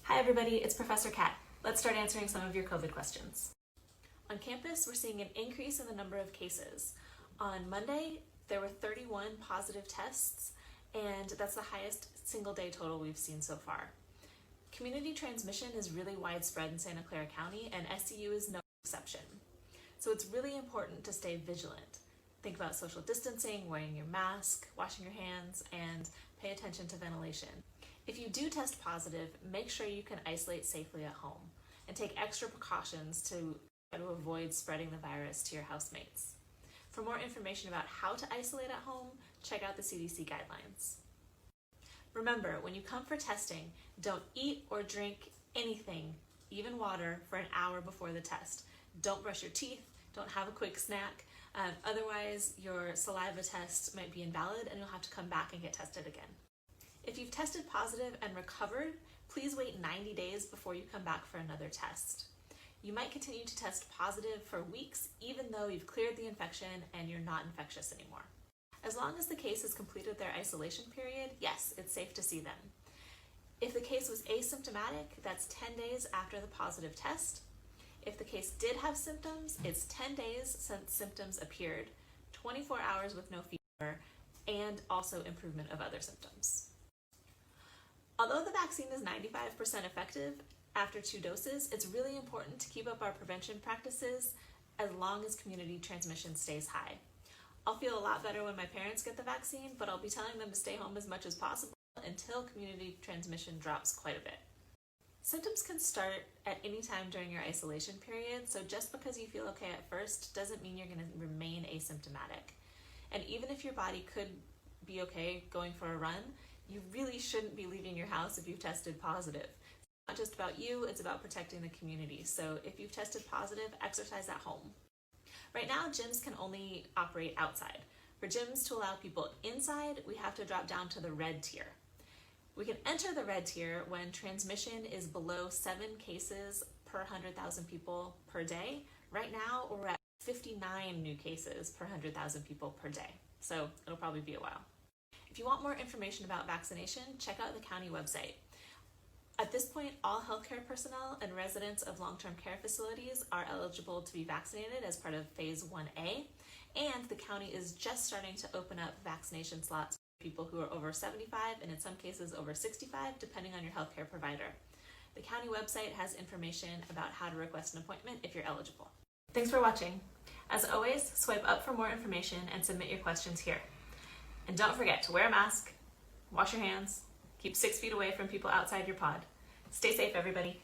Hi everybody, it's Professor Kat. Let's start answering some of your COVID questions. On campus, we're seeing an increase in the number of cases. On Monday, there were 31 positive tests, and that's the highest single day total we've seen so far. Community transmission is really widespread in Santa Clara County, and SCU is no exception. So it's really important to stay vigilant. Think about social distancing, wearing your mask, washing your hands, and pay attention to ventilation. If you do test positive, make sure you can isolate safely at home and take extra precautions to try to avoid spreading the virus to your housemates. For more information about how to isolate at home, check out the CDC guidelines. Remember, when you come for testing, don't eat or drink anything, even water, for an hour before the test. Don't brush your teeth, don't have a quick snack, otherwise your saliva test might be invalid and you'll have to come back and get tested again. If you've tested positive and recovered, please wait 90 days before you come back for another test. You might continue to test positive for weeks even though you've cleared the infection and you're not infectious anymore. As long as the case has completed their isolation period, yes, it's safe to see them. If the case was asymptomatic, that's 10 days after the positive test. If the case did have symptoms, it's 10 days since symptoms appeared, 24 hours with no fever, and also improvement of other symptoms. Although the vaccine is 95% effective after 2 doses, it's really important to keep up our prevention practices as long as community transmission stays high. I'll feel a lot better when my parents get the vaccine, but I'll be telling them to stay home as much as possible until community transmission drops quite a bit. Symptoms can start at any time during your isolation period, so just because you feel okay at first doesn't mean you're going to remain asymptomatic. And even if your body could be okay going for a run, you really shouldn't be leaving your house if you've tested positive. It's not just about you, it's about protecting the community. So if you've tested positive, exercise at home. Right now, gyms can only operate outside. For gyms to allow people inside, we have to drop down to the red tier. We can enter the red tier when transmission is below 7 cases per 100,000 people per day. Right now, we're at 59 new cases per 100,000 people per day. So it'll probably be a while. If you want more information about vaccination, check out the county website. At this point, all healthcare personnel and residents of long-term care facilities are eligible to be vaccinated as part of Phase 1A, and the county is just starting to open up vaccination slots for people who are over 75 and in some cases over 65, depending on your healthcare provider. The county website has information about how to request an appointment if you're eligible. Thanks for watching. As always, swipe up for more information and submit your questions here. And don't forget to wear a mask, wash your hands, keep 6 feet away from people outside your pod. Stay safe, everybody.